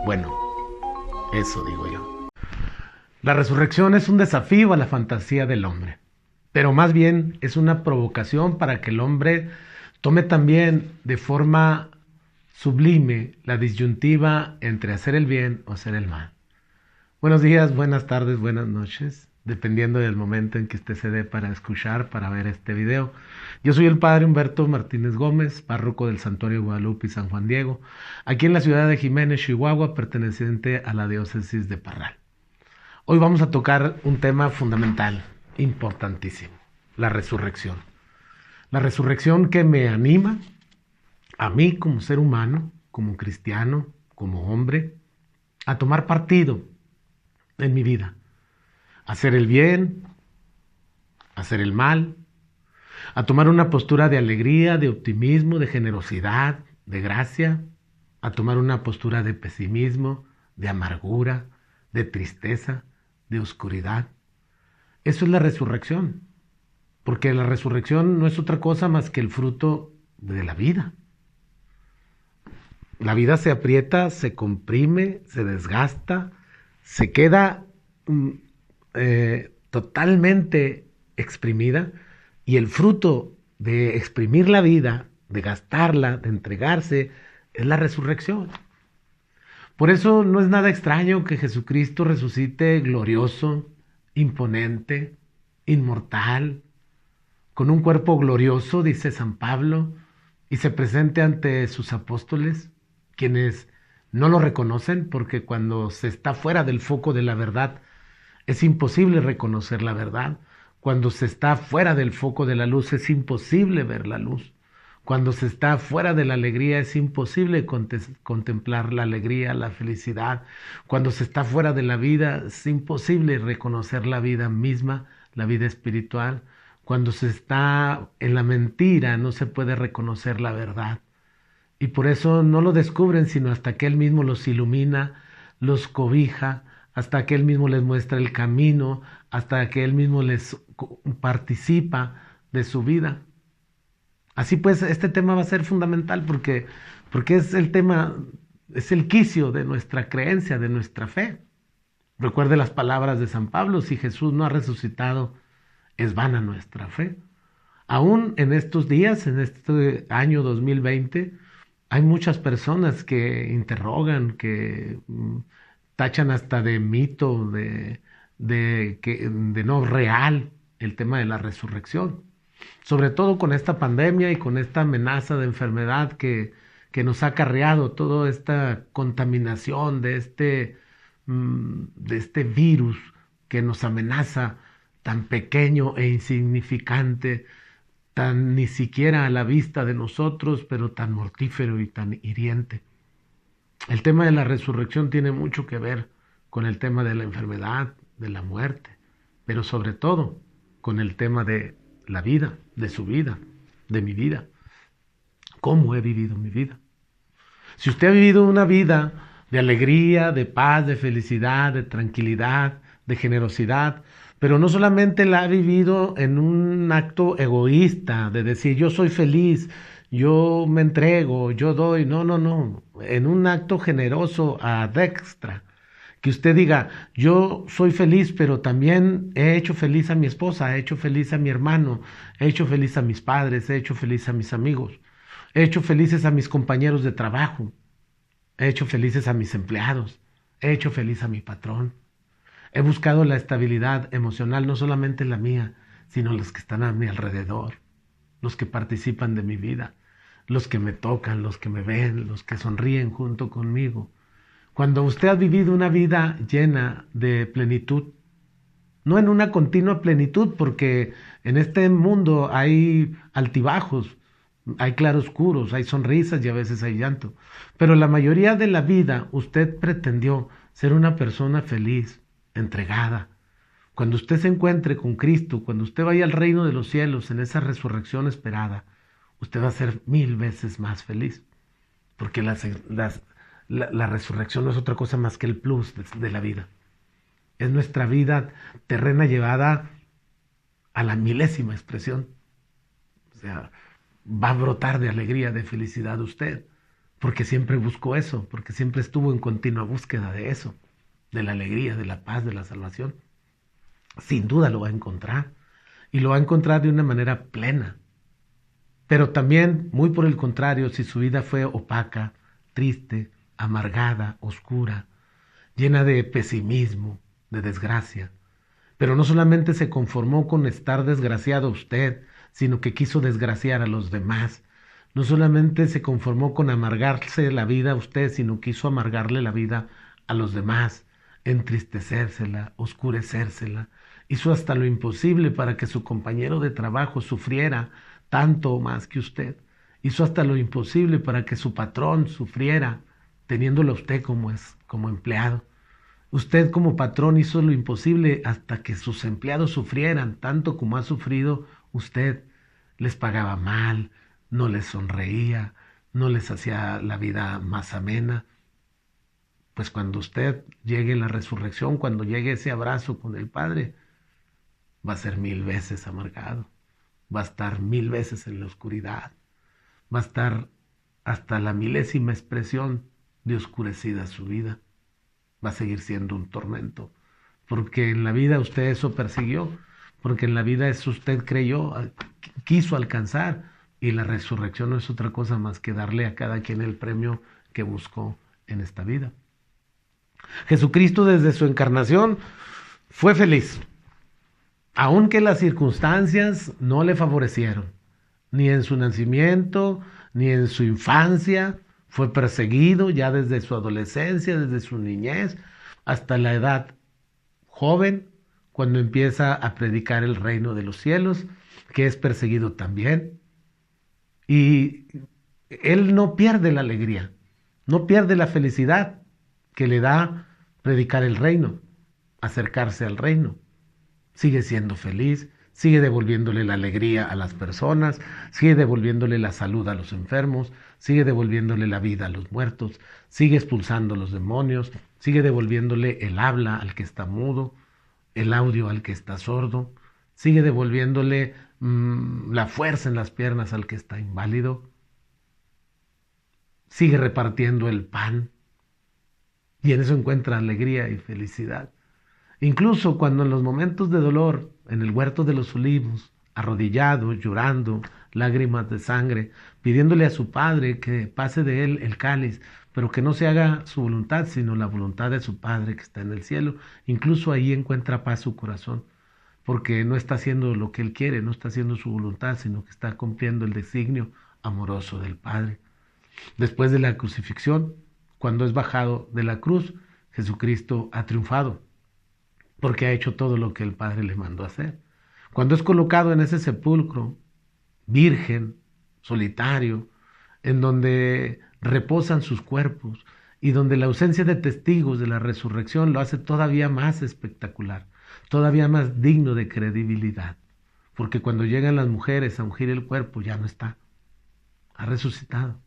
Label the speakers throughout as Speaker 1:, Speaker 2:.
Speaker 1: Bueno, eso digo yo. La resurrección es un desafío a la fantasía del hombre, pero más bien es una provocación para que el hombre tome también de forma sublime la disyuntiva entre hacer el bien o hacer el mal. Buenos días, buenas tardes, buenas noches, dependiendo del momento en que usted se dé para escuchar, para ver este video. Yo soy el padre Humberto Martínez Gómez, párroco del Santuario Guadalupe y San Juan Diego, aquí en la ciudad de Jiménez, Chihuahua, perteneciente a la diócesis de Parral. Hoy vamos a tocar un tema fundamental, importantísimo, la resurrección. La resurrección que me anima a mí como ser humano, como cristiano, como hombre, a tomar partido en mi vida, a hacer el bien, a hacer el mal, a tomar una postura de alegría, de optimismo, de generosidad, de gracia, a tomar una postura de pesimismo, de amargura, de tristeza, de oscuridad. Eso es la resurrección, porque la resurrección no es otra cosa más que el fruto de la vida. La vida se aprieta, se comprime, se desgasta, se queda totalmente exprimida, y el fruto de exprimir la vida, de gastarla, de entregarse, es la resurrección. Por eso no es nada extraño que Jesucristo resucite glorioso, imponente, inmortal, con un cuerpo glorioso, dice San Pablo, y se presente ante sus apóstoles, quienes no lo reconocen, porque cuando se está fuera del foco de la verdad, es imposible reconocer la verdad. Cuando se está fuera del foco de la luz, es imposible ver la luz. Cuando se está fuera de la alegría, es imposible contemplar la alegría, la felicidad. Cuando se está fuera de la vida, es imposible reconocer la vida misma, la vida espiritual. Cuando se está en la mentira, no se puede reconocer la verdad. Y por eso no lo descubren sino hasta que Él mismo los ilumina, los cobija, hasta que Él mismo les muestra el camino, hasta que Él mismo les participa de su vida. Así pues, este tema va a ser fundamental porque es el tema, es el quicio de nuestra creencia, de nuestra fe. Recuerde las palabras de San Pablo: si Jesús no ha resucitado, es vana nuestra fe. Aún en estos días, en este año 2020, hay muchas personas que interrogan, que tachan hasta de mito, de no real el tema de la resurrección. Sobre todo con esta pandemia y con esta amenaza de enfermedad que nos ha acarreado toda esta contaminación de este virus que nos amenaza, tan pequeño e insignificante, tan ni siquiera a la vista de nosotros, pero tan mortífero y tan hiriente. El tema de la resurrección tiene mucho que ver con el tema de la enfermedad, de la muerte, pero sobre todo con el tema de la vida, de su vida, de mi vida. ¿Cómo he vivido mi vida? Si usted ha vivido una vida de alegría, de paz, de felicidad, de tranquilidad, de generosidad, pero no solamente la ha vivido en un acto egoísta de decir yo soy feliz, yo me entrego, yo doy, no, en un acto generoso ad extra, que usted diga yo soy feliz, pero también he hecho feliz a mi esposa, he hecho feliz a mi hermano, he hecho feliz a mis padres, he hecho feliz a mis amigos, he hecho felices a mis compañeros de trabajo, he hecho felices a mis empleados, he hecho feliz a mi patrón. He buscado la estabilidad emocional, no solamente la mía, sino los que están a mi alrededor, los que participan de mi vida, los que me tocan, los que me ven, los que sonríen junto conmigo. Cuando usted ha vivido una vida llena de plenitud, no en una continua plenitud, porque en este mundo hay altibajos, hay claroscuros, hay sonrisas y a veces hay llanto, pero la mayoría de la vida usted pretendió ser una persona feliz, entregada. Cuando usted se encuentre con Cristo, cuando usted vaya al reino de los cielos en esa resurrección esperada, usted va a ser 1000 veces más feliz, porque la resurrección no es otra cosa más que el plus de la vida. Es nuestra vida terrena llevada a la milésima expresión. O sea, va a brotar de alegría, de felicidad usted, porque siempre buscó eso, porque siempre estuvo en continua búsqueda de eso, de la alegría, de la paz, de la salvación. Sin duda lo va a encontrar, y lo va a encontrar de una manera plena. Pero también, muy por el contrario, si su vida fue opaca, triste, amargada, oscura, llena de pesimismo, de desgracia, pero no solamente se conformó con estar desgraciado usted, sino que quiso desgraciar a los demás. No solamente se conformó con amargarse la vida a usted, sino quiso amargarle la vida a los demás, entristecérsela, oscurecérsela. Hizo hasta lo imposible para que su compañero de trabajo sufriera tanto o más que usted. Hizo hasta lo imposible para que su patrón sufriera, teniéndolo a usted como empleado. Usted como patrón hizo lo imposible hasta que sus empleados sufrieran tanto como ha sufrido usted. Les pagaba mal, no les sonreía, no les hacía la vida más amena. Pues cuando usted llegue la resurrección, cuando llegue ese abrazo con el Padre, va a ser 1000 veces amargado, va a estar 1000 veces en la oscuridad, va a estar hasta la milésima expresión de oscurecida su vida. Va a seguir siendo un tormento, porque en la vida usted eso persiguió, porque en la vida eso usted creyó, quiso alcanzar, y la resurrección no es otra cosa más que darle a cada quien el premio que buscó en esta vida. Jesucristo desde su encarnación fue feliz, aunque las circunstancias no le favorecieron, ni en su nacimiento, ni en su infancia. Fue perseguido ya desde su adolescencia, desde su niñez, hasta la edad joven, cuando empieza a predicar el reino de los cielos, que es perseguido también. Y él no pierde la alegría, no pierde la felicidad que le da predicar el reino, acercarse al reino. Sigue siendo feliz, sigue devolviéndole la alegría a las personas, sigue devolviéndole la salud a los enfermos, sigue devolviéndole la vida a los muertos, sigue expulsando los demonios, sigue devolviéndole el habla al que está mudo, el audio al que está sordo, sigue devolviéndole la fuerza en las piernas al que está inválido, sigue repartiendo el pan, y en eso encuentra alegría y felicidad. Incluso cuando en los momentos de dolor, en el huerto de los olivos, arrodillado, llorando, lágrimas de sangre, pidiéndole a su Padre que pase de él el cáliz, pero que no se haga su voluntad, sino la voluntad de su Padre que está en el cielo, incluso ahí encuentra paz su corazón, porque no está haciendo lo que él quiere, no está haciendo su voluntad, sino que está cumpliendo el designio amoroso del Padre. Después de la crucifixión, cuando es bajado de la cruz, Jesucristo ha triunfado, porque ha hecho todo lo que el Padre le mandó hacer. Cuando es colocado en ese sepulcro, virgen, solitario, en donde reposan sus cuerpos y donde la ausencia de testigos de la resurrección lo hace todavía más espectacular, todavía más digno de credibilidad, porque cuando llegan las mujeres a ungir el cuerpo ya no está, ha resucitado.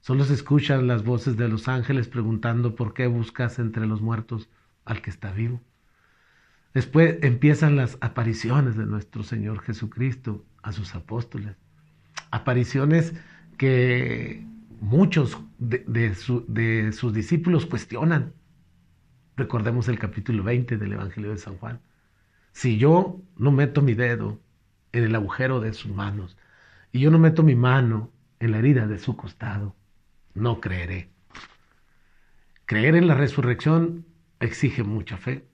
Speaker 1: Solo se escuchan las voces de los ángeles preguntando por qué buscas entre los muertos al que está vivo. Después empiezan las apariciones de nuestro Señor Jesucristo a sus apóstoles. Apariciones que muchos de sus discípulos cuestionan. Recordemos el capítulo 20 del Evangelio de San Juan. Si yo no meto mi dedo en el agujero de sus manos y yo no meto mi mano en la herida de su costado, no creeré. Creer en la resurrección exige mucha fe.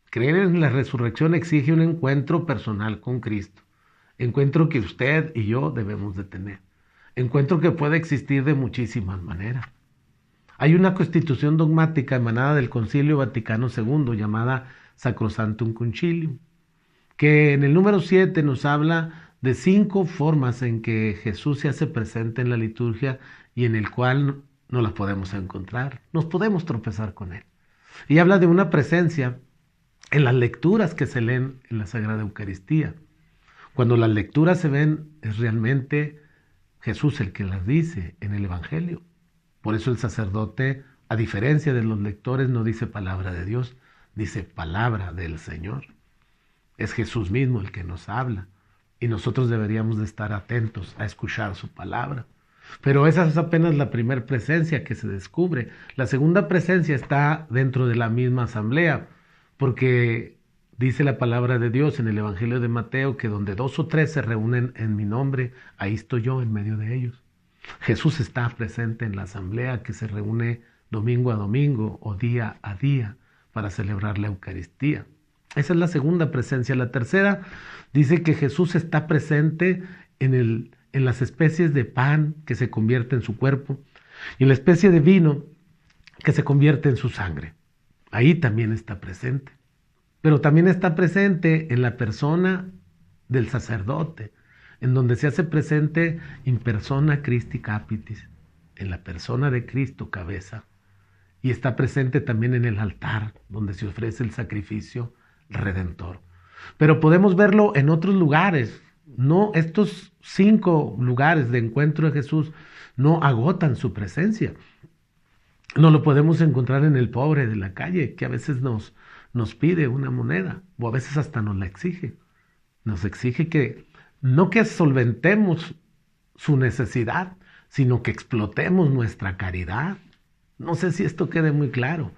Speaker 1: Creer en la resurrección exige un encuentro personal con Cristo. Encuentro que usted y yo debemos de tener. Encuentro que puede existir de muchísimas maneras. Hay una constitución dogmática emanada del Concilio Vaticano II llamada Sacrosanctum Concilium, que en el número 7 nos habla de 5 formas en que Jesús se hace presente en la liturgia y en el cual no las podemos encontrar. Nos podemos tropezar con él. Y habla de una presencia en las lecturas que se leen en la Sagrada Eucaristía. Cuando las lecturas se ven, es realmente Jesús el que las dice en el Evangelio. Por eso el sacerdote, a diferencia de los lectores, no dice palabra de Dios, dice palabra del Señor. Es Jesús mismo el que nos habla y nosotros deberíamos de estar atentos a escuchar su palabra. Pero esa es apenas la primera presencia que se descubre. La segunda presencia está dentro de la misma asamblea, porque dice la palabra de Dios en el Evangelio de Mateo que donde dos o tres se reúnen en mi nombre, ahí estoy yo en medio de ellos. Jesús está presente en la asamblea que se reúne domingo a domingo o día a día para celebrar la Eucaristía. Esa es la segunda presencia. La tercera dice que Jesús está presente en las especies de pan que se convierte en su cuerpo y en la especie de vino que se convierte en su sangre. Ahí también está presente. Pero también está presente en la persona del sacerdote, en donde se hace presente in persona Christi capitis, en la persona de Cristo cabeza. Y está presente también en el altar, donde se ofrece el sacrificio redentor. Pero podemos verlo en otros lugares. No, estos 5 lugares de encuentro de Jesús no agotan su presencia. No lo podemos encontrar en el pobre de la calle, que a veces nos pide una moneda, o a veces hasta nos la exige. Nos exige que no que solventemos su necesidad, sino que explotemos nuestra caridad. No sé si esto quede muy claro.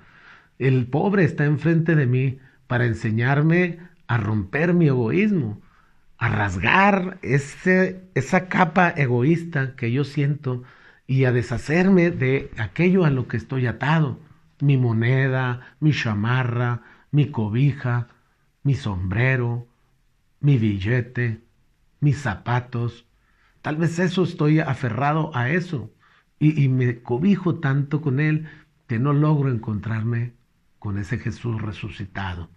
Speaker 1: El pobre está enfrente de mí para enseñarme a romper mi egoísmo, a rasgar esa capa egoísta que yo siento y a deshacerme de aquello a lo que estoy atado. Mi moneda, mi chamarra, mi cobija, mi sombrero, mi billete, mis zapatos. Tal vez eso estoy aferrado a eso y me cobijo tanto con él que no logro encontrarme con ese Jesús resucitado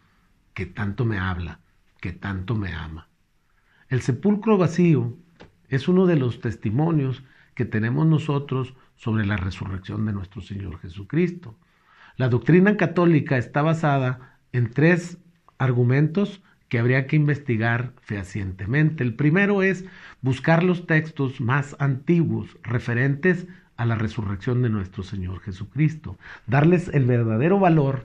Speaker 1: que tanto me habla, que tanto me ama. El sepulcro vacío es uno de los testimonios que tenemos nosotros sobre la resurrección de nuestro Señor Jesucristo. La doctrina católica está basada en 3 argumentos que habría que investigar fehacientemente. El primero es buscar los textos más antiguos referentes a la resurrección de nuestro Señor Jesucristo, darles el verdadero valor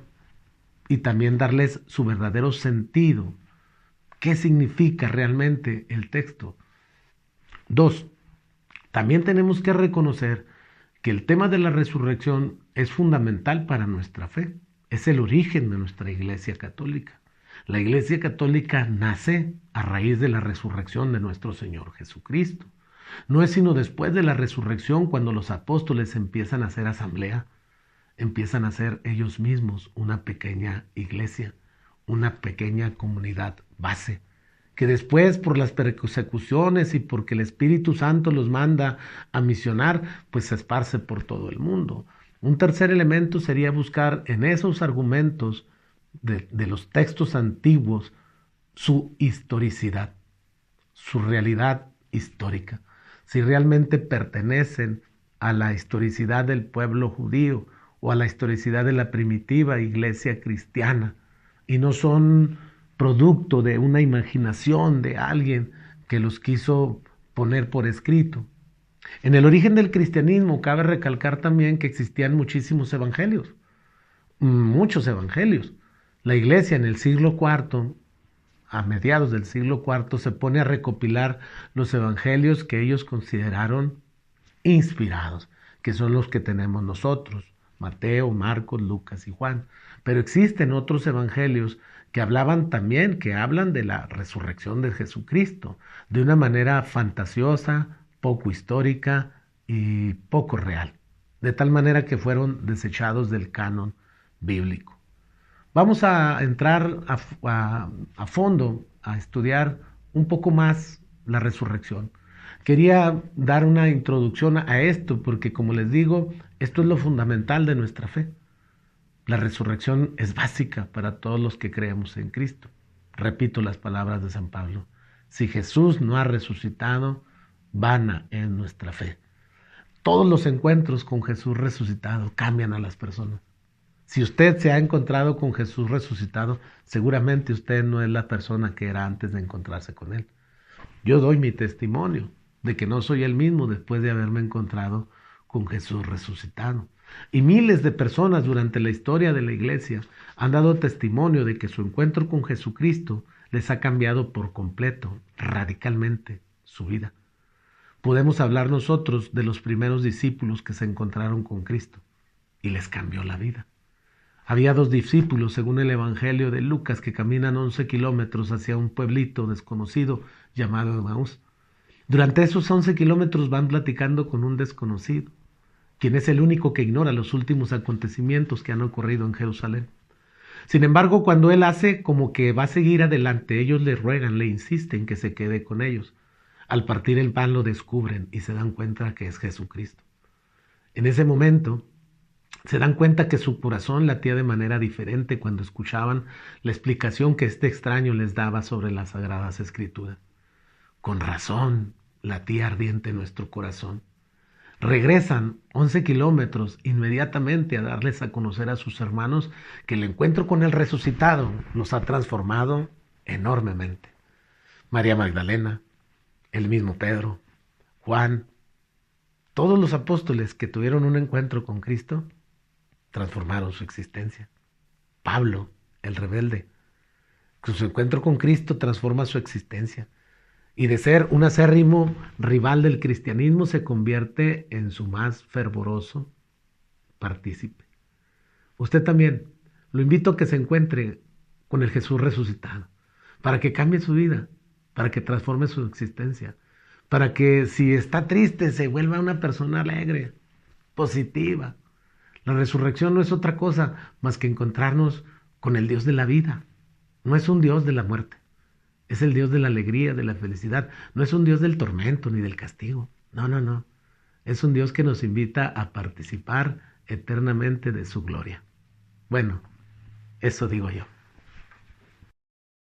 Speaker 1: y también darles su verdadero sentido. ¿Qué significa realmente el texto? 2. También tenemos que reconocer que el tema de la resurrección es fundamental para nuestra fe. Es el origen de nuestra Iglesia Católica. La Iglesia Católica nace a raíz de la resurrección de nuestro Señor Jesucristo. No es sino después de la resurrección cuando los apóstoles empiezan a hacer asamblea, empiezan a ser ellos mismos una pequeña iglesia, una pequeña comunidad base, que después por las persecuciones y porque el Espíritu Santo los manda a misionar, pues se esparce por todo el mundo. Un tercer elemento sería buscar en esos argumentos de los textos antiguos su historicidad, su realidad histórica, si realmente pertenecen a la historicidad del pueblo judío o a la historicidad de la primitiva iglesia cristiana y no son producto de una imaginación de alguien que los quiso poner por escrito. En el origen del cristianismo cabe recalcar también que existían muchísimos evangelios, muchos evangelios. La iglesia en el siglo IV, a mediados del siglo IV, se pone a recopilar los evangelios que ellos consideraron inspirados, que son los que tenemos nosotros, Mateo, Marcos, Lucas y Juan. Pero existen otros evangelios que hablan de la resurrección de Jesucristo, de una manera fantasiosa, poco histórica y poco real, de tal manera que fueron desechados del canon bíblico. Vamos a entrar a fondo a estudiar un poco más la resurrección. Quería dar una introducción a esto porque, como les digo, esto es lo fundamental de nuestra fe. La resurrección es básica para todos los que creemos en Cristo. Repito las palabras de San Pablo. Si Jesús no ha resucitado, vana es nuestra fe. Todos los encuentros con Jesús resucitado cambian a las personas. Si usted se ha encontrado con Jesús resucitado, seguramente usted no es la persona que era antes de encontrarse con Él. Yo doy mi testimonio de que no soy el mismo después de haberme encontrado con Jesús resucitado. Y miles de personas durante la historia de la iglesia han dado testimonio de que su encuentro con Jesucristo les ha cambiado por completo, radicalmente, su vida. podemos hablar nosotros de los primeros discípulos que se encontraron con Cristo y les cambió la vida. Había 2 discípulos, según el Evangelio de Lucas, que caminan 11 kilómetros hacia un pueblito desconocido llamado Emaús. Durante esos 11 kilómetros van platicando con un desconocido, quien es el único que ignora los últimos acontecimientos que han ocurrido en Jerusalén. Sin embargo, cuando él hace como que va a seguir adelante, ellos le ruegan, le insisten que se quede con ellos. Al partir el pan lo descubren y se dan cuenta que es Jesucristo. En ese momento se dan cuenta que su corazón latía de manera diferente cuando escuchaban la explicación que este extraño les daba sobre las Sagradas Escrituras. Con razón latía ardiente nuestro corazón. Regresan 11 kilómetros inmediatamente a darles a conocer a sus hermanos que el encuentro con el resucitado los ha transformado enormemente. María Magdalena, el mismo Pedro, Juan, todos los apóstoles que tuvieron un encuentro con Cristo transformaron su existencia. Pablo, el rebelde, su encuentro con Cristo transforma su existencia. Y de ser un acérrimo rival del cristianismo se convierte en su más fervoroso partícipe. Usted también, lo invito a que se encuentre con el Jesús resucitado, para que cambie su vida, para que transforme su existencia, para que si está triste se vuelva una persona alegre, positiva. La resurrección no es otra cosa más que encontrarnos con el Dios de la vida. No es un Dios de la muerte. Es el Dios de la alegría, de la felicidad. No es un Dios del tormento ni del castigo. No, no, no. Es un Dios que nos invita a participar eternamente de su gloria. Bueno, eso digo yo.